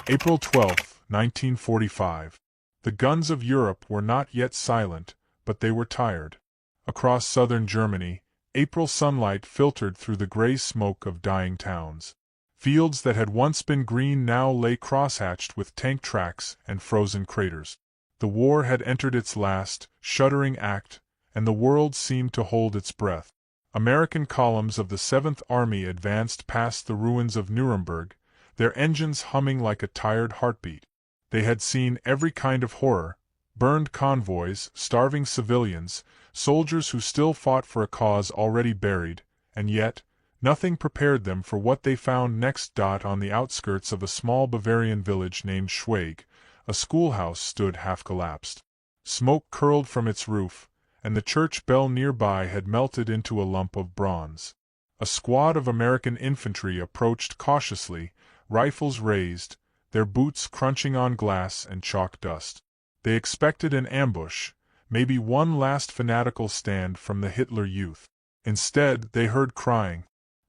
April 12, 1945. The guns of Europe were not yet silent, but they were tired. Across southern Germany, April sunlight filtered through the gray smoke of dying towns. Fields that had once been green now lay crosshatched with tank tracks and frozen craters. The war had entered its last, shuddering act, and the world seemed to hold its breath. American columns of the 7th Army advanced past the ruins of Nuremberg, their engines humming like a tired heartbeat. They had seen every kind of horror: burned convoys, starving civilians, soldiers who still fought for a cause already buried, and yet, nothing prepared them for what they found next. On the outskirts of a small Bavarian village named Schweig, a schoolhouse stood half-collapsed. Smoke curled from its roof, and the church bell nearby had melted into a lump of bronze. A squad of American infantry approached cautiously, rifles raised, their boots crunching on glass and chalk dust. They expected an ambush, maybe one last fanatical stand from the Hitler Youth. Instead, they heard crying.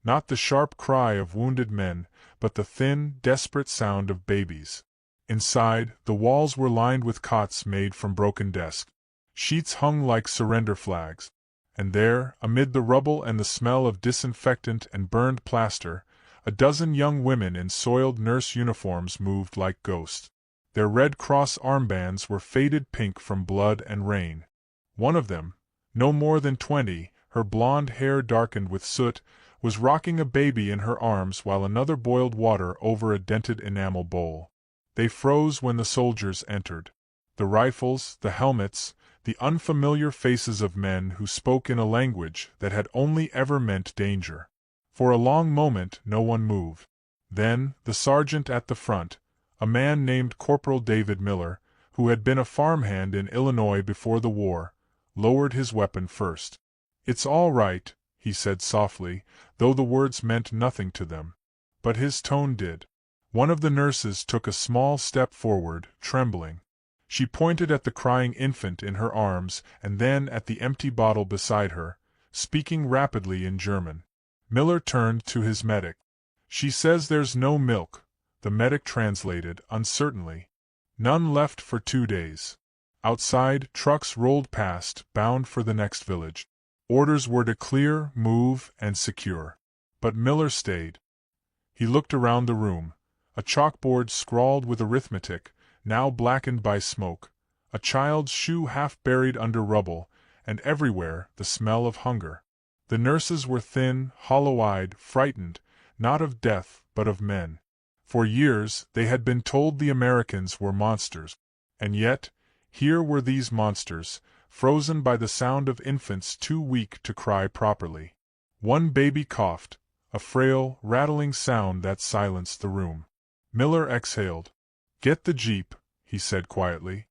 Not the sharp cry of wounded men, but the thin, desperate sound of babies. Inside, the walls were lined with cots made from broken desks. Sheets hung like surrender flags. And there, amid the rubble and the smell of disinfectant and burned plaster, a dozen young women in soiled nurse uniforms moved like ghosts. Their Red Cross armbands were faded pink from blood and rain. One of them, no more than 20, her blonde hair darkened with soot, was rocking a baby in her arms while another boiled water over a dented enamel bowl. They froze when the soldiers entered. The rifles, the helmets, the unfamiliar faces of men who spoke in a language that had only ever meant danger. For a long moment no one moved. Then, the sergeant at the front, a man named Corporal David Miller, who had been a farmhand in Illinois before the war, lowered his weapon first. "It's all right," he said softly, though the words meant nothing to them. But his tone did. One of the nurses took a small step forward, trembling. She pointed at the crying infant in her arms and then at the empty bottle beside her, speaking rapidly in German. Miller turned to his medic. "She says there's no milk," the medic translated uncertainly. "None left for 2 days." Outside, trucks rolled past, bound for the next village. Orders were to clear, move, and secure. But Miller stayed. He looked around the room. A chalkboard scrawled with arithmetic, now blackened by smoke, a child's shoe half buried under rubble, and everywhere the smell of hunger. The nurses were thin, hollow-eyed, frightened, not of death, but of men. For years they had been told the Americans were monsters. And yet, here were these monsters, frozen by the sound of infants too weak to cry properly. One baby coughed, a frail, rattling sound that silenced the room. Miller exhaled. "Get the jeep," he said quietly,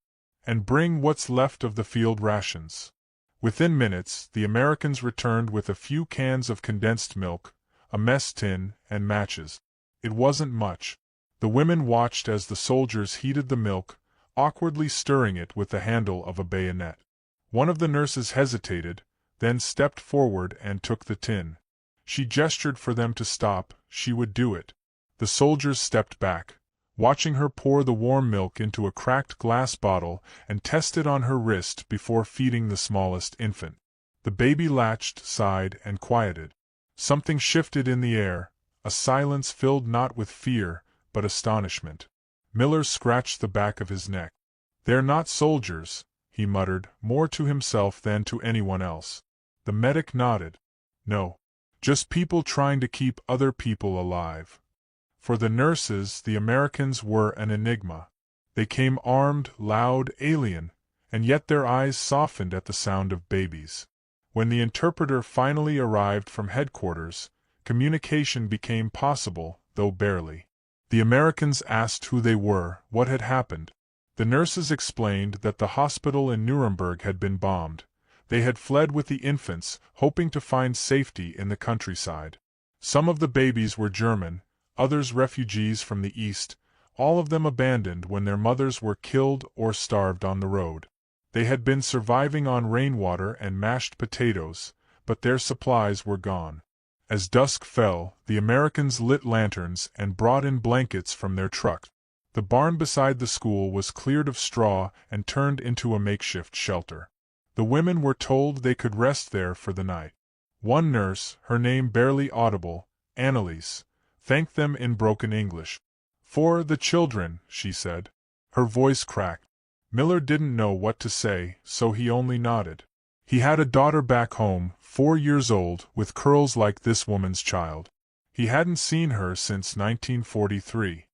"and bring what's left of the field rations." Within minutes, the Americans returned with a few cans of condensed milk, a mess tin, and matches. It wasn't much. The women watched as the soldiers heated the milk, awkwardly stirring it with the handle of a bayonet. One of the nurses hesitated, then stepped forward and took the tin. She gestured for them to stop. She would do it. The soldiers stepped back, watching her pour the warm milk into a cracked glass bottle and test it on her wrist before feeding the smallest infant. The baby latched, sighed, and quieted. Something shifted in the air, a silence filled not with fear, but astonishment. Miller scratched the back of his neck. "They're not soldiers," he muttered, more to himself than to anyone else. The medic nodded. "No. Just people trying to keep other people alive." For the nurses, the Americans were an enigma. They came armed, loud, alien, and yet their eyes softened at the sound of babies. When the interpreter finally arrived from headquarters, communication became possible, though barely. The Americans asked who they were, what had happened. The nurses explained that the hospital in Nuremberg had been bombed. They had fled with the infants, hoping to find safety in the countryside. Some of the babies were German, others refugees from the East, all of them abandoned when their mothers were killed or starved on the road. They had been surviving on rainwater and mashed potatoes, but their supplies were gone. As dusk fell, the Americans lit lanterns and brought in blankets from their truck. The barn beside the school was cleared of straw and turned into a makeshift shelter. The women were told they could rest there for the night. One nurse, her name barely audible, Annalise, thanked them in broken English. "For the children," she said. Her voice cracked. Miller didn't know what to say, so he only nodded. He had a daughter back home, 4 years old, with curls like this woman's child. He hadn't seen her since 1943.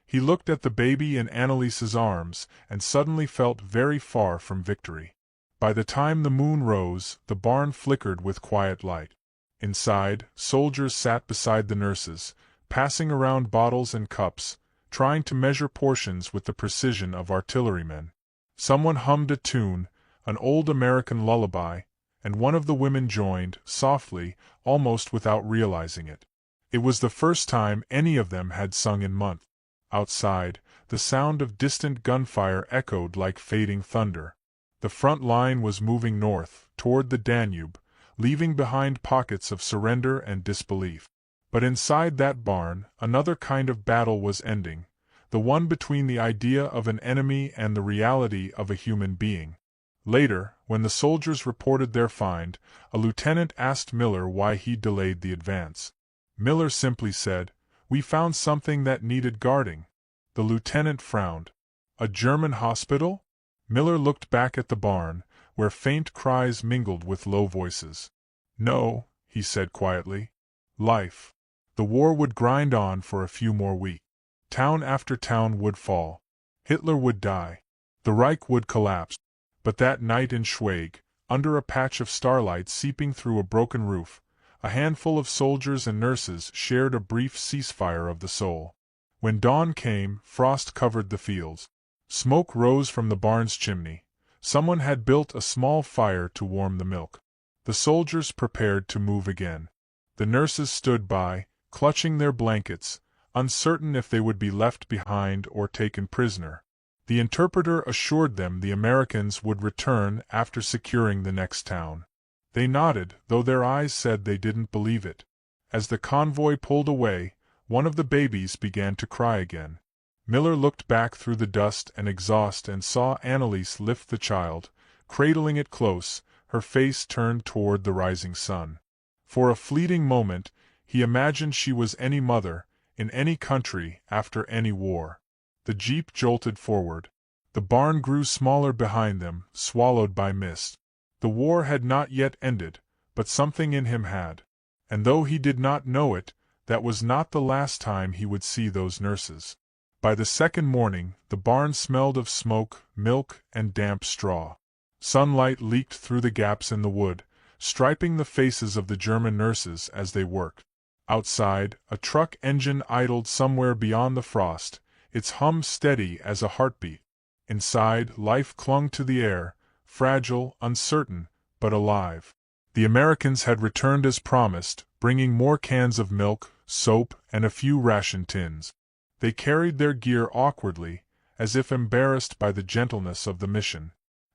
He looked at the baby in Annalise's arms and suddenly felt very far from victory. By the time the moon rose, the barn flickered with quiet light. Inside, soldiers sat beside the nurses, passing around bottles and cups, trying to measure portions with the precision of artillerymen. Someone hummed a tune, an old American lullaby, and one of the women joined, softly, almost without realizing it. It was the first time any of them had sung in months. Outside, the sound of distant gunfire echoed like fading thunder. The front line was moving north, toward the Danube, leaving behind pockets of surrender and disbelief. But inside that barn, another kind of battle was ending, the one between the idea of an enemy and the reality of a human being. Later, when the soldiers reported their find, a lieutenant asked Miller why he delayed the advance. Miller simply said, "We found something that needed guarding." The lieutenant frowned. "A German hospital?" Miller looked back at the barn, where faint cries mingled with low voices. "No," he said quietly. "Life." The war would grind on for a few more weeks. Town after town would fall. Hitler would die. The Reich would collapse. But that night in Schweg, under a patch of starlight seeping through a broken roof, a handful of soldiers and nurses shared a brief ceasefire of the soul. When dawn came, frost covered the fields. Smoke rose from the barn's chimney. Someone had built a small fire to warm the milk. The soldiers prepared to move again. The nurses stood by, clutching their blankets, uncertain if they would be left behind or taken prisoner. The interpreter assured them the Americans would return after securing the next town. They nodded, though their eyes said they didn't believe it. As the convoy pulled away, one of the babies began to cry again. Miller looked back through the dust and exhaust and saw Annalise lift the child, cradling it close, her face turned toward the rising sun. For a fleeting moment, he imagined she was any mother, in any country, after any war. The jeep jolted forward. The barn grew smaller behind them, swallowed by mist. The war had not yet ended, but something in him had. And though he did not know it, that was not the last time he would see those nurses. By the second morning, the barn smelled of smoke, milk, and damp straw. Sunlight leaked through the gaps in the wood, striping the faces of the German nurses as they worked. Outside, a truck engine idled somewhere beyond the frost, its hum steady as a heartbeat. Inside, life clung to the air, fragile, uncertain, but alive. The Americans had returned as promised, bringing more cans of milk, soap, and a few ration tins. They carried their gear awkwardly, as if embarrassed by the gentleness of the mission.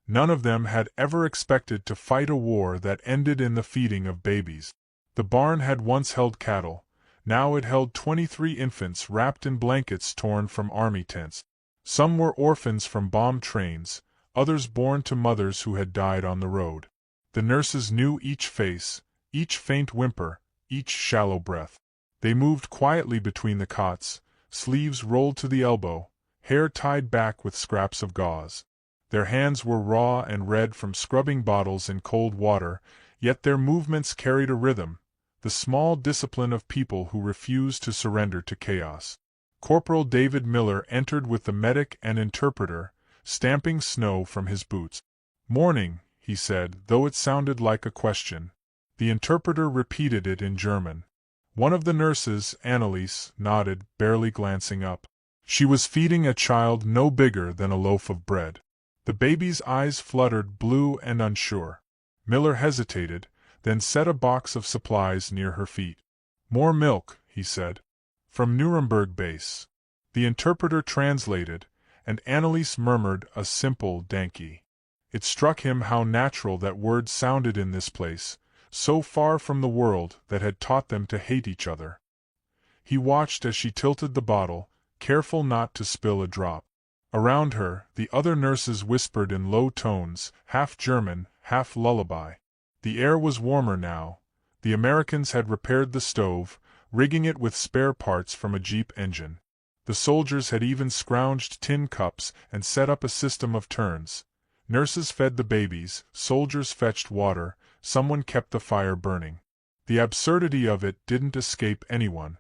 None of them had ever expected to fight a war that ended in the feeding of babies. The barn had once held cattle. Now it held 23 infants wrapped in blankets torn from army tents. Some were orphans from bomb trains, others born to mothers who had died on the road. The nurses knew each face, each faint whimper, each shallow breath. They moved quietly between the cots, sleeves rolled to the elbow, hair tied back with scraps of gauze. Their hands were raw and red from scrubbing bottles in cold water, yet their movements carried a rhythm, the small discipline of people who refuse to surrender to chaos. Corporal David Miller entered with the medic and interpreter, stamping snow from his boots. "Morning," he said, though it sounded like a question. The interpreter repeated it in German. One of the nurses, Annalise, nodded, barely glancing up. She was feeding a child no bigger than a loaf of bread. The baby's eyes fluttered, blue and unsure. Miller hesitated, then set a box of supplies near her feet. "More milk," he said. "From Nuremberg base." The interpreter translated, and Annalise murmured a simple "Danke." It struck him how natural that word sounded in this place, so far from the world that had taught them to hate each other. He watched as she tilted the bottle, careful not to spill a drop. Around her, the other nurses whispered in low tones, half German, half lullaby. The air was warmer now. The Americans had repaired the stove, rigging it with spare parts from a Jeep engine. The soldiers had even scrounged tin cups and set up a system of turns. Nurses fed the babies, soldiers fetched water, someone kept the fire burning. The absurdity of it didn't escape anyone.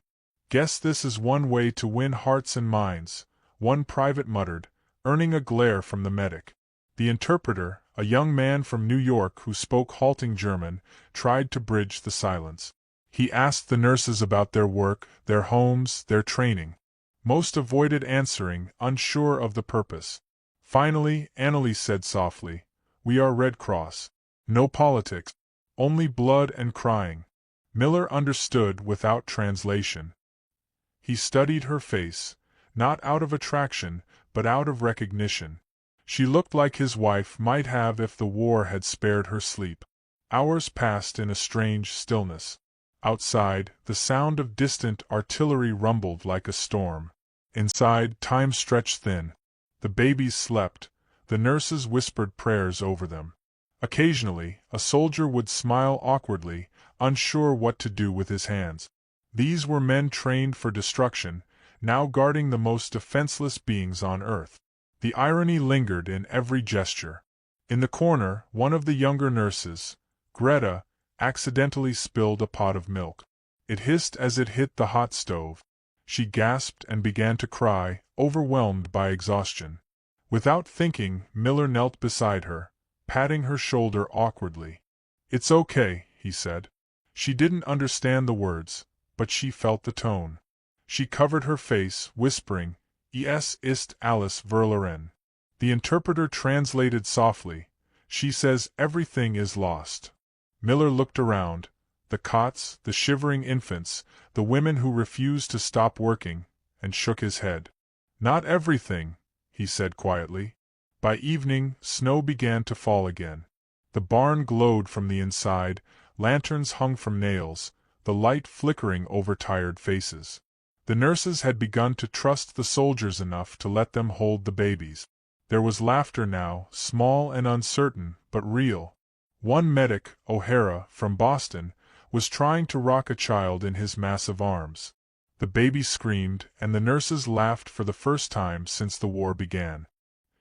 "Guess this is one way to win hearts and minds," one private muttered, earning a glare from the medic. The interpreter, a young man from New York who spoke halting German, tried to bridge the silence. He asked the nurses about their work, their homes, their training. Most avoided answering, unsure of the purpose. Finally, Anneliese said softly, "We are Red Cross. No politics. Only blood and crying." Miller understood without translation. He studied her face, not out of attraction, but out of recognition. She looked like his wife might have if the war had spared her sleep. Hours passed in a strange stillness. Outside, the sound of distant artillery rumbled like a storm. Inside, time stretched thin. The babies slept. The nurses whispered prayers over them. Occasionally, a soldier would smile awkwardly, unsure what to do with his hands. These were men trained for destruction, now guarding the most defenseless beings on earth. The irony lingered in every gesture. In the corner, one of the younger nurses, Greta, accidentally spilled a pot of milk. It hissed as it hit the hot stove. She gasped and began to cry, overwhelmed by exhaustion. Without thinking, Miller knelt beside her, patting her shoulder awkwardly. "It's okay," he said. She didn't understand the words, but she felt the tone. She covered her face, whispering, "Es ist alles verloren." The interpreter translated softly, "She says everything is lost." Miller looked around. The cots, the shivering infants, the women who refused to stop working, and shook his head. "Not everything," he said quietly. By evening, snow began to fall again. The barn glowed from the inside, lanterns hung from nails, the light flickering over tired faces. The nurses had begun to trust the soldiers enough to let them hold the babies. There was laughter now, small and uncertain, but real. One medic, O'Hara, from Boston, was trying to rock a child in his massive arms. The baby screamed, and the nurses laughed for the first time since the war began.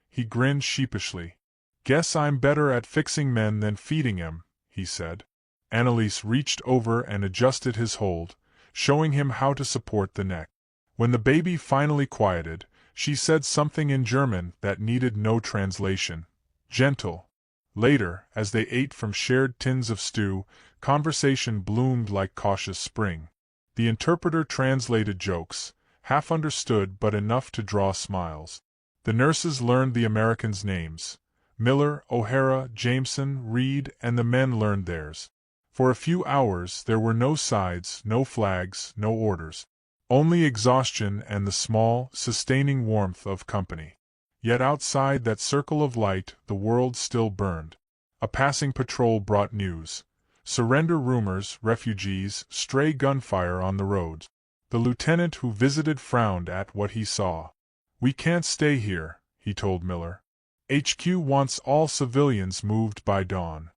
He grinned sheepishly. "Guess I'm better at fixing men than feeding 'em," he said. Anneliese reached over and adjusted his hold, showing him how to support the neck. When the baby finally quieted, she said something in German that needed no translation. Gentle. Later, as they ate from shared tins of stew, conversation bloomed like cautious spring. The interpreter translated jokes, half understood but enough to draw smiles. The nurses learned the Americans' names. Miller, O'Hara, Jameson, Reed, and the men learned theirs. For a few hours there were no sides, no flags, no orders. Only exhaustion and the small, sustaining warmth of company. Yet outside that circle of light the world still burned. A passing patrol brought news. Surrender rumors, refugees, stray gunfire on the roads. The lieutenant who visited frowned at what he saw. "We can't stay here," he told Miller. "HQ wants all civilians moved by dawn."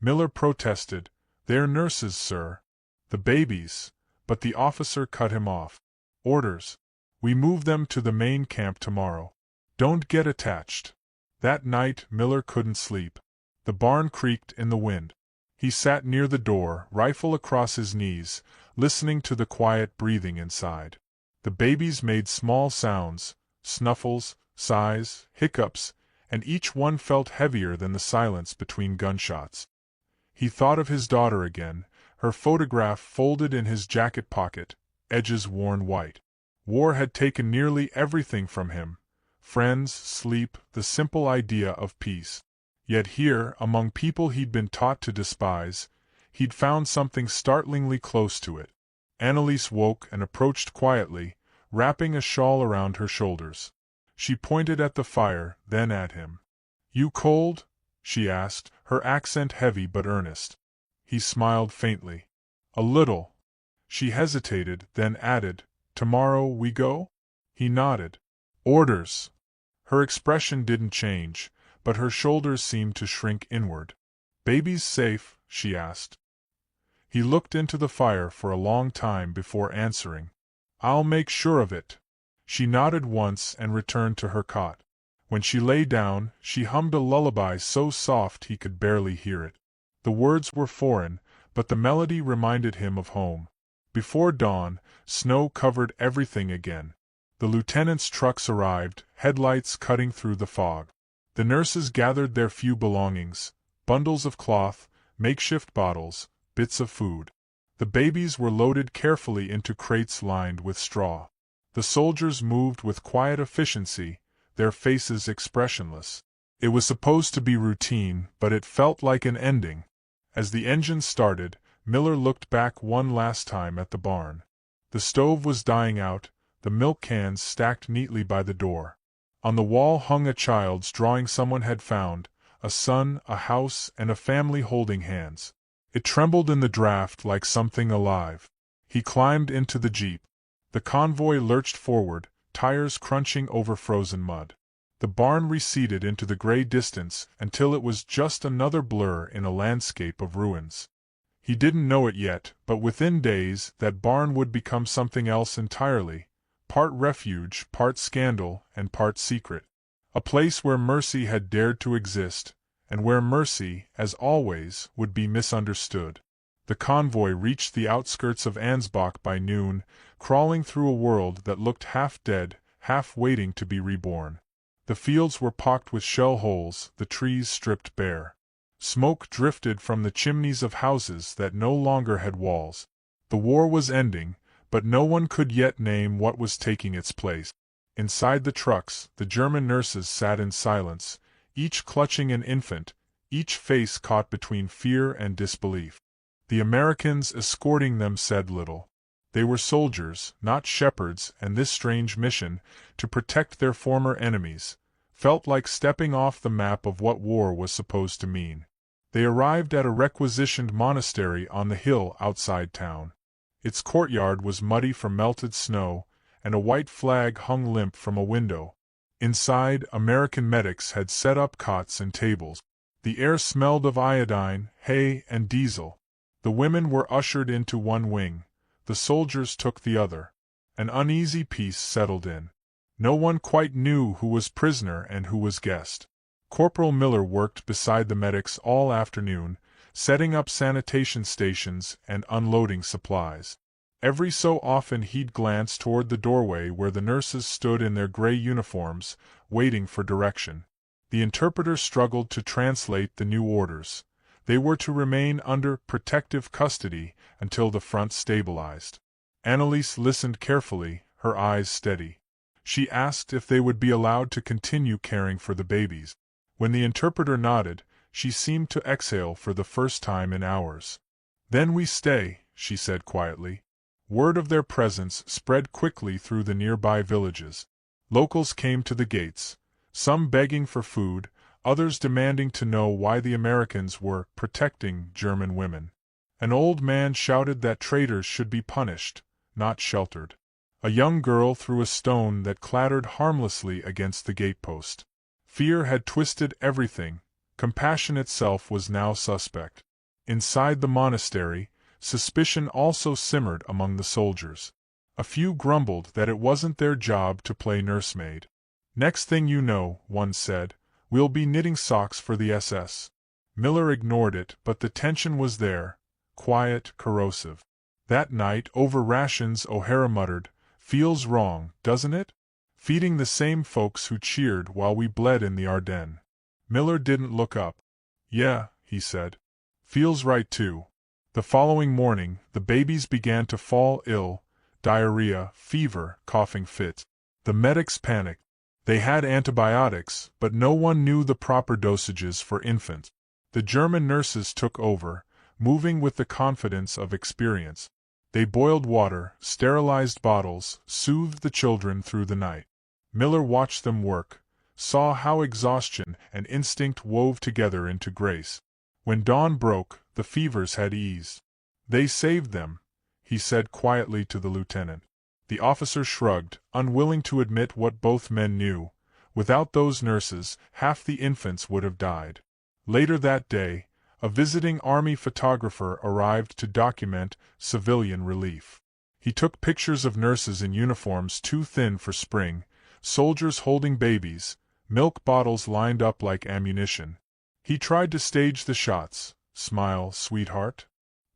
Miller protested, "They're nurses, sir." "The babies." But the officer cut him off. "Orders. We move them to the main camp tomorrow. Don't get attached." That night Miller couldn't sleep. The barn creaked in the wind. He sat near the door, rifle across his knees, listening to the quiet breathing inside. The babies made small sounds, snuffles, sighs, hiccups, and each one felt heavier than the silence between gunshots. He thought of his daughter again, her photograph folded in his jacket pocket, edges worn white. War had taken nearly everything from him: friends, sleep, the simple idea of peace. Yet here, among people he'd been taught to despise, he'd found something startlingly close to it. Anneliese woke and approached quietly, wrapping a shawl around her shoulders. She pointed at the fire, then at him. "You cold?" she asked, her accent heavy but earnest. He smiled faintly. "A little." She hesitated, then added, "Tomorrow we go?" He nodded. Orders. Her expression didn't change, but her shoulders seemed to shrink inward. Baby's safe? She asked. He looked into the fire for a long time before answering. I'll make sure of it. She nodded once and returned to her cot. When she lay down, she hummed a lullaby so soft he could barely hear it. The words were foreign, but the melody reminded him of home. Before dawn, snow covered everything again. The lieutenant's trucks arrived, headlights cutting through the fog. The nurses gathered their few belongings, bundles of cloth, makeshift bottles, bits of food. The babies were loaded carefully into crates lined with straw. The soldiers moved with quiet efficiency, their faces expressionless. It was supposed to be routine, but it felt like an ending. As the engine started, Miller looked back one last time at the barn. The stove was dying out, the milk cans stacked neatly by the door. On the wall hung a child's drawing someone had found, a son, a house, and a family holding hands. It trembled in the draft like something alive. He climbed into the jeep. The convoy lurched forward, tires crunching over frozen mud. The barn receded into the gray distance until it was just another blur in a landscape of ruins. He didn't know it yet, but within days that barn would become something else entirely, part refuge, part scandal, and part secret. A place where mercy had dared to exist, and where mercy, as always, would be misunderstood. The convoy reached the outskirts of Ansbach by noon, crawling through a world that looked half dead, half waiting to be reborn. The fields were pocked with shell holes, the trees stripped bare. Smoke drifted from the chimneys of houses that no longer had walls. The war was ending, but no one could yet name what was taking its place. Inside the trucks, the German nurses sat in silence, each clutching an infant, each face caught between fear and disbelief. The Americans escorting them said little. They were soldiers, not shepherds, and this strange mission, to protect their former enemies, felt like stepping off the map of what war was supposed to mean. They arrived at a requisitioned monastery on the hill outside town. Its courtyard was muddy from melted snow, and a white flag hung limp from a window. Inside, American medics had set up cots and tables. The air smelled of iodine, hay, and diesel. The women were ushered into one wing. The soldiers took the other. An uneasy peace settled in. No one quite knew who was prisoner and who was guest. Corporal Miller worked beside the medics all afternoon, setting up sanitation stations and unloading supplies. Every so often he'd glance toward the doorway where the nurses stood in their gray uniforms, waiting for direction. The interpreter struggled to translate the new orders. They were to remain under protective custody until the front stabilized. Anneliese listened carefully, her eyes steady. She asked if they would be allowed to continue caring for the babies. When the interpreter nodded, she seemed to exhale for the first time in hours. "Then we stay," she said quietly. Word of their presence spread quickly through the nearby villages. Locals came to the gates, some begging for food, others demanding to know why the Americans were protecting German women. An old man shouted that traitors should be punished, not sheltered. A young girl threw a stone that clattered harmlessly against the gatepost. Fear had twisted everything. Compassion itself was now suspect. Inside the monastery, suspicion also simmered among the soldiers. A few grumbled that it wasn't their job to play nursemaid. "Next thing you know," one said, "we'll be knitting socks for the SS." Miller ignored it, but the tension was there, quiet, corrosive. That night, over rations, O'Hara muttered, "Feels wrong, doesn't it? Feeding the same folks who cheered while we bled in the Ardennes." Miller didn't look up. "Yeah," he said. "Feels right too." The following morning, the babies began to fall ill, diarrhea, fever, coughing fits. The medics panicked. They had antibiotics, but no one knew the proper dosages for infants. The German nurses took over, moving with the confidence of experience. They boiled water, sterilized bottles, soothed the children through the night. Miller watched them work, saw how exhaustion and instinct wove together into grace. When dawn broke, the fevers had eased. "They saved them," he said quietly to the lieutenant. The officer shrugged, unwilling to admit what both men knew. Without those nurses, half the infants would have died. Later that day, a visiting army photographer arrived to document civilian relief. He took pictures of nurses in uniforms too thin for spring, soldiers holding babies, milk bottles lined up like ammunition. He tried to stage the shots, "Smile, sweetheart."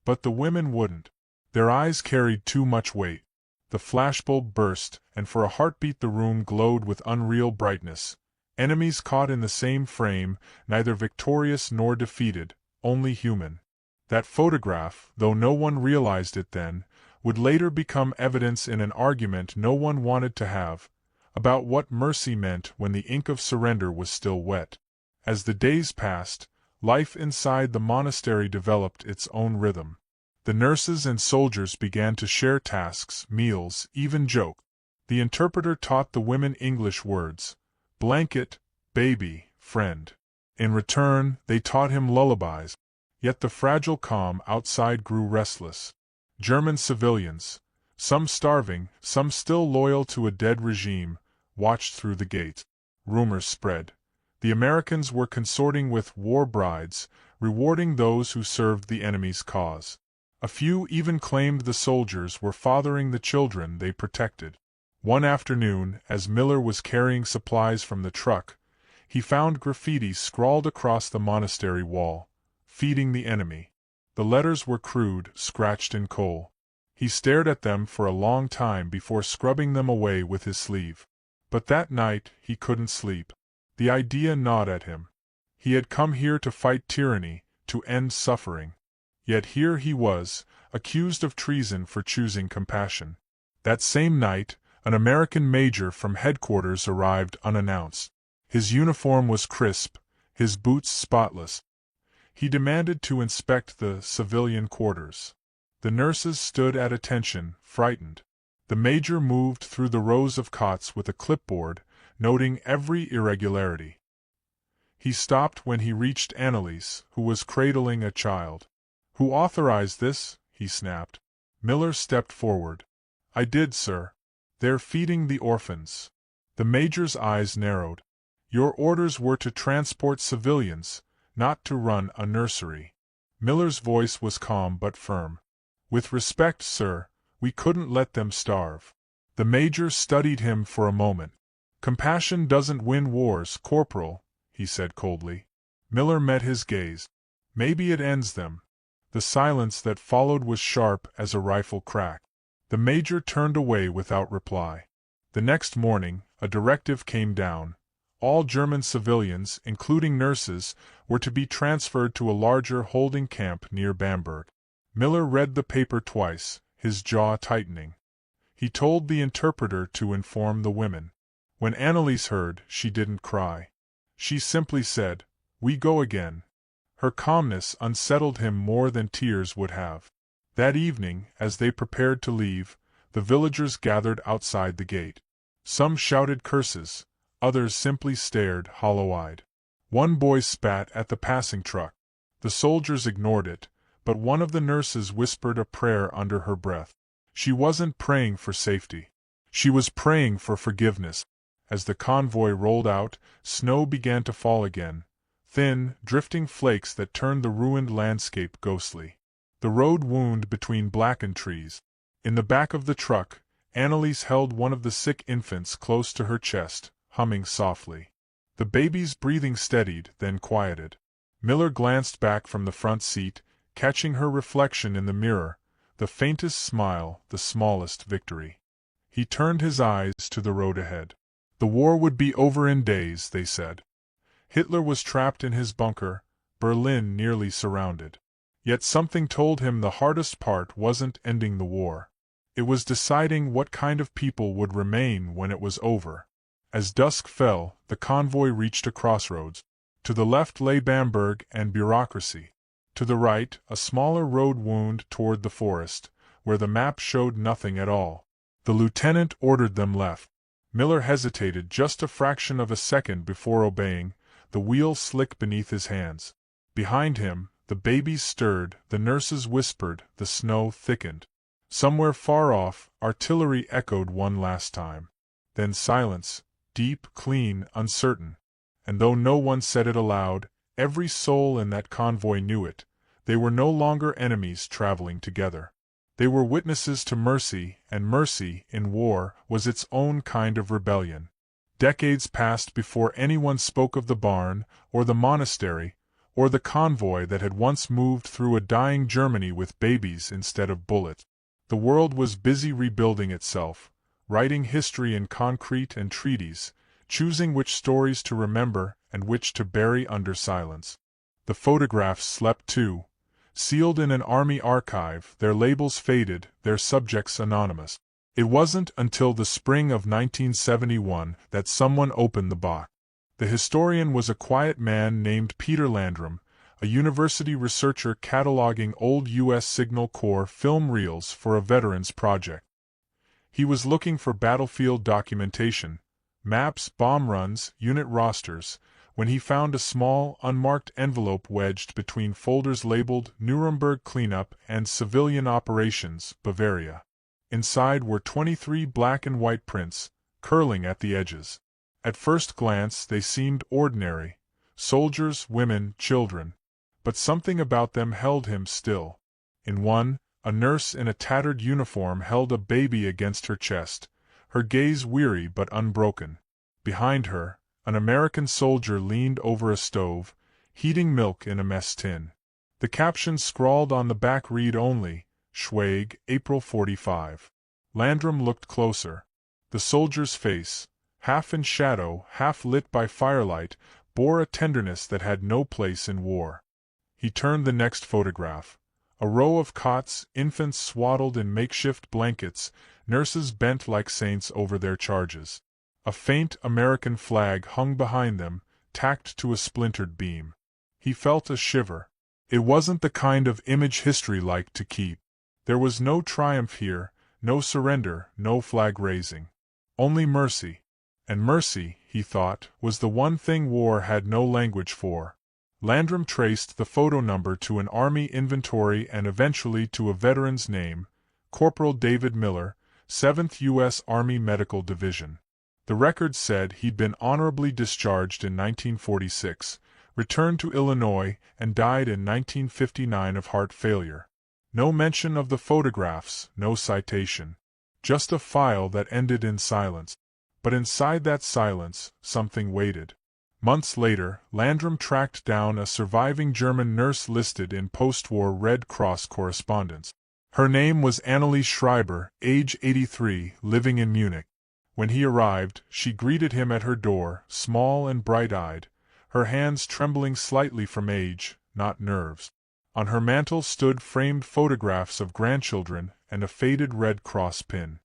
But the women wouldn't. Their eyes carried too much weight. The flashbulb burst, and for a heartbeat the room glowed with unreal brightness. Enemies caught in the same frame, neither victorious nor defeated, only human. That photograph, though no one realized it then, would later become evidence in an argument no one wanted to have, about what mercy meant when the ink of surrender was still wet. As the days passed, life inside the monastery developed its own rhythm. The nurses and soldiers began to share tasks, meals, even joke. The interpreter taught the women English words: blanket, baby, friend. In return, they taught him lullabies. Yet the fragile calm outside grew restless. German civilians, some starving, some still loyal to a dead regime, watched through the gate. Rumors spread. The Americans were consorting with war brides, rewarding those who served the enemy's cause. A few even claimed the soldiers were fathering the children they protected. One afternoon, as Miller was carrying supplies from the truck, he found graffiti scrawled across the monastery wall, "Feeding the enemy." The letters were crude, scratched in coal. He stared at them for a long time before scrubbing them away with his sleeve. But that night, he couldn't sleep. The idea gnawed at him. He had come here to fight tyranny, to end suffering. Yet here he was, accused of treason for choosing compassion. That same night, an American major from headquarters arrived unannounced. His uniform was crisp, his boots spotless. He demanded to inspect the civilian quarters. The nurses stood at attention, frightened. The major moved through the rows of cots with a clipboard, noting every irregularity. He stopped when he reached Annalise, who was cradling a child. "Who authorized this?" he snapped. Miller stepped forward. "I did, sir. They're feeding the orphans." The major's eyes narrowed. "Your orders were to transport civilians, not to run a nursery." Miller's voice was calm but firm. "With respect, sir, we couldn't let them starve." The major studied him for a moment. "Compassion doesn't win wars, Corporal," he said coldly. Miller met his gaze. "Maybe it ends them." The silence that followed was sharp as a rifle crack. The major turned away without reply. The next morning, a directive came down. All German civilians, including nurses, were to be transferred to a larger holding camp near Bamberg. Miller read the paper twice, his jaw tightening. He told the interpreter to inform the women. When Annalise heard, she didn't cry. She simply said, "We go again." Her calmness unsettled him more than tears would have. That evening, as they prepared to leave, the villagers gathered outside the gate. Some shouted curses, others simply stared hollow-eyed. One boy spat at the passing truck. The soldiers ignored it, but one of the nurses whispered a prayer under her breath. She wasn't praying for safety. She was praying for forgiveness. As the convoy rolled out, snow began to fall again. Thin, drifting flakes that turned the ruined landscape ghostly. The road wound between blackened trees. In the back of the truck, Annalise held one of the sick infants close to her chest, humming softly. The baby's breathing steadied, then quieted. Miller glanced back from the front seat, catching her reflection in the mirror, the faintest smile, the smallest victory. He turned his eyes to the road ahead. The war would be over in days, they said. Hitler was trapped in his bunker, Berlin nearly surrounded. Yet something told him the hardest part wasn't ending the war. It was deciding what kind of people would remain when it was over. As dusk fell, the convoy reached a crossroads. To the left lay Bamberg and bureaucracy. To the right, a smaller road wound toward the forest, where the map showed nothing at all. The lieutenant ordered them left. Miller hesitated just a fraction of a second before obeying, the wheel slick beneath his hands. Behind him, the babies stirred, the nurses whispered, the snow thickened. Somewhere far off, artillery echoed one last time. Then silence, deep, clean, uncertain. And though no one said it aloud, every soul in that convoy knew it. They were no longer enemies traveling together. They were witnesses to mercy, and mercy, in war, was its own kind of rebellion. Decades passed before anyone spoke of the barn, or the monastery, or the convoy that had once moved through a dying Germany with babies instead of bullets. The world was busy rebuilding itself, writing history in concrete and treaties, choosing which stories to remember and which to bury under silence. The photographs slept too, sealed in an army archive, their labels faded, their subjects anonymous. It wasn't until the spring of 1971 that someone opened the box. The historian was a quiet man named Peter Landrum, a university researcher cataloging old U.S. Signal Corps film reels for a veterans project. He was looking for battlefield documentation, maps, bomb runs, unit rosters, when he found a small, unmarked envelope wedged between folders labeled Nuremberg Cleanup and Civilian Operations, Bavaria. Inside were 23 black and white prints, curling at the edges. At first glance they seemed ordinary, soldiers, women, children. But something about them held him still. In one, a nurse in a tattered uniform held a baby against her chest, her gaze weary but unbroken. Behind her, an American soldier leaned over a stove, heating milk in a mess tin. The caption scrawled on the back read only, Schwag, April 45. Landrum looked closer. The soldier's face, half in shadow, half lit by firelight, bore a tenderness that had no place in war. He turned the next photograph. A row of cots, infants swaddled in makeshift blankets, nurses bent like saints over their charges. A faint American flag hung behind them, tacked to a splintered beam. He felt a shiver. It wasn't the kind of image history liked to keep. There was no triumph here, no surrender, no flag raising. Only mercy. And mercy, he thought, was the one thing war had no language for. Landrum traced the photo number to an army inventory and eventually to a veteran's name, Corporal David Miller, 7th U.S. Army Medical Division. The record said he'd been honorably discharged in 1946, returned to Illinois, and died in 1959 of heart failure. No mention of the photographs, no citation. Just a file that ended in silence. But inside that silence, something waited. Months later, Landrum tracked down a surviving German nurse listed in post-war Red Cross correspondence. Her name was Anneliese Schreiber, age 83, living in Munich. When he arrived, she greeted him at her door, small and bright-eyed, her hands trembling slightly from age, not nerves. On her mantel stood framed photographs of grandchildren and a faded Red Cross pin.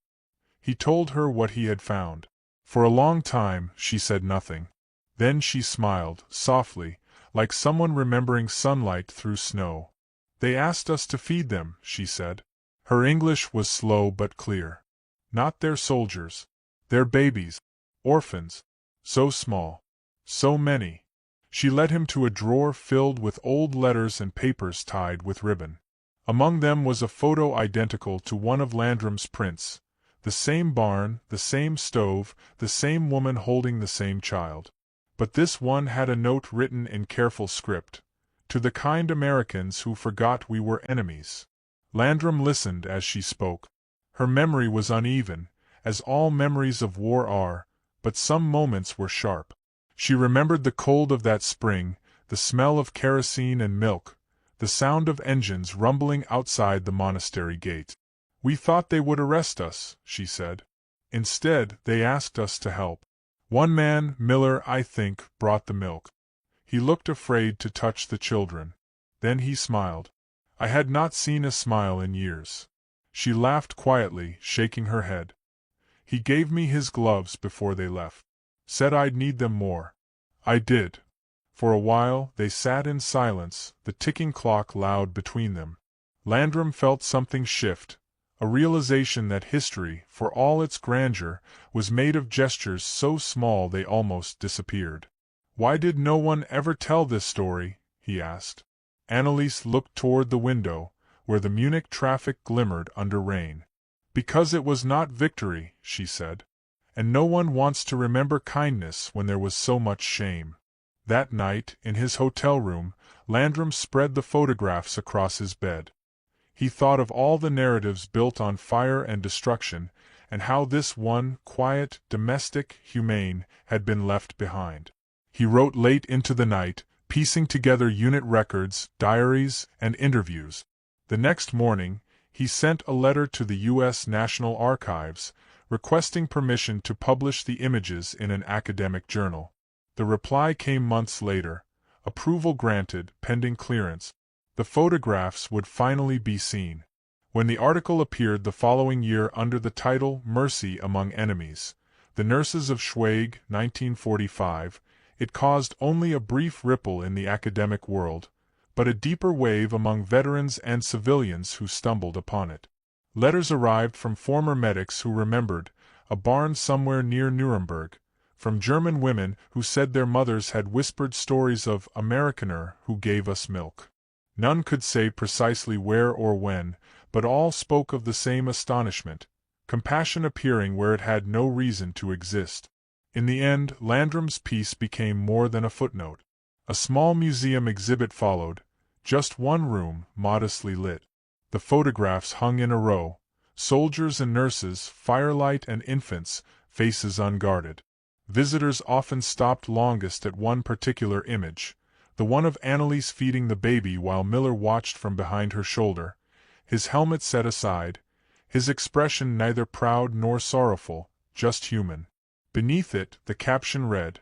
He told her what he had found. For a long time, she said nothing. Then she smiled, softly, like someone remembering sunlight through snow. They asked us to feed them, she said. Her English was slow but clear. Not their soldiers. Their babies. Orphans. So small. So many. She led him to a drawer filled with old letters and papers tied with ribbon. Among them was a photo identical to one of Landrum's prints. The same barn, the same stove, the same woman holding the same child. But this one had a note written in careful script. To the kind Americans who forgot we were enemies. Landrum listened as she spoke. Her memory was uneven, as all memories of war are, but some moments were sharp. She remembered the cold of that spring, the smell of kerosene and milk, the sound of engines rumbling outside the monastery gate. We thought they would arrest us, she said. Instead, they asked us to help. One man, Miller, I think, brought the milk. He looked afraid to touch the children. Then he smiled. I had not seen a smile in years. She laughed quietly, shaking her head. He gave me his gloves before they left. Said I'd need them more. I did. For a while, they sat in silence, the ticking clock loud between them. Landrum felt something shift, a realization that history, for all its grandeur, was made of gestures so small they almost disappeared. Why did no one ever tell this story? He asked. Anneliese looked toward the window, where the Munich traffic glimmered under rain. "Because it was not victory," she said. "And no one wants to remember kindness when there was so much shame." That night, in his hotel room, Landrum spread the photographs across his bed. He thought of all the narratives built on fire and destruction, and how this one, quiet, domestic, humane, had been left behind. He wrote late into the night, piecing together unit records, diaries, and interviews. The next morning, he sent a letter to the U.S. National Archives, requesting permission to publish the images in an academic journal. The reply came months later, approval granted, pending clearance. The photographs would finally be seen. When the article appeared the following year under the title Mercy Among Enemies, The Nurses of Schweig, 1945, it caused only a brief ripple in the academic world, but a deeper wave among veterans and civilians who stumbled upon it. Letters arrived from former medics who remembered a barn somewhere near Nuremberg, from German women who said their mothers had whispered stories of Amerikaner who gave us milk. None could say precisely where or when, but all spoke of the same astonishment, compassion appearing where it had no reason to exist. In the end, Landrum's piece became more than a footnote. A small museum exhibit followed, just one room, modestly lit. The photographs hung in a row, soldiers and nurses, firelight and infants, faces unguarded. Visitors often stopped longest at one particular image, the one of Anneliese feeding the baby while Miller watched from behind her shoulder, his helmet set aside, his expression neither proud nor sorrowful, just human. Beneath it, the caption read,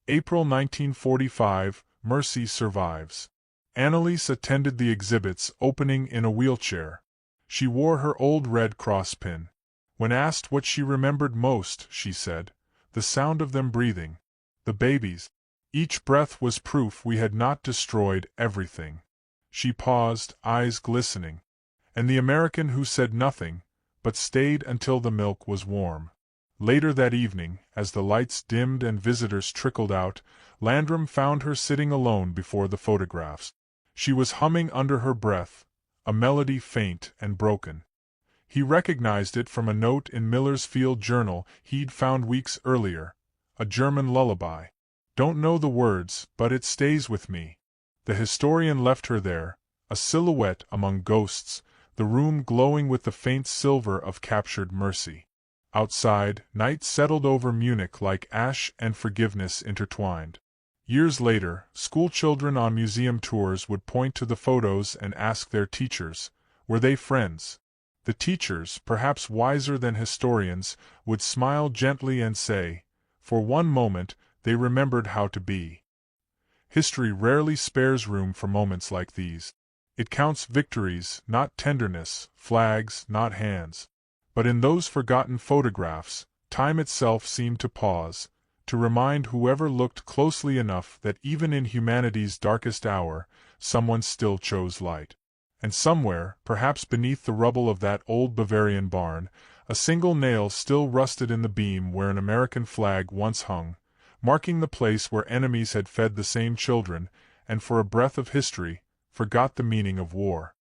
"April 1945, Mercy survives." Anneliese attended the exhibit's opening in a wheelchair. She wore her old Red Cross pin. When asked what she remembered most, she said, "The sound of them breathing. The babies. Each breath was proof we had not destroyed everything." She paused, eyes glistening. And the American who said nothing, but stayed until the milk was warm. Later that evening, as the lights dimmed and visitors trickled out, Landrum found her sitting alone before the photographs. She was humming under her breath, a melody faint and broken. He recognized it from a note in Miller's field journal he'd found weeks earlier, a German lullaby. "Don't know the words, but it stays with me." The historian left her there, a silhouette among ghosts, the room glowing with the faint silver of captured mercy. Outside, night settled over Munich like ash and forgiveness intertwined. Years later, schoolchildren on museum tours would point to the photos and ask their teachers, were they friends? The teachers, perhaps wiser than historians, would smile gently and say, for one moment, they remembered how to be. History rarely spares room for moments like these. It counts victories, not tenderness, flags, not hands. But in those forgotten photographs, time itself seemed to pause, to remind whoever looked closely enough that even in humanity's darkest hour, someone still chose light. And somewhere, perhaps beneath the rubble of that old Bavarian barn, a single nail still rusted in the beam where an American flag once hung, marking the place where enemies had fed the same children, and for a breath of history, forgot the meaning of war.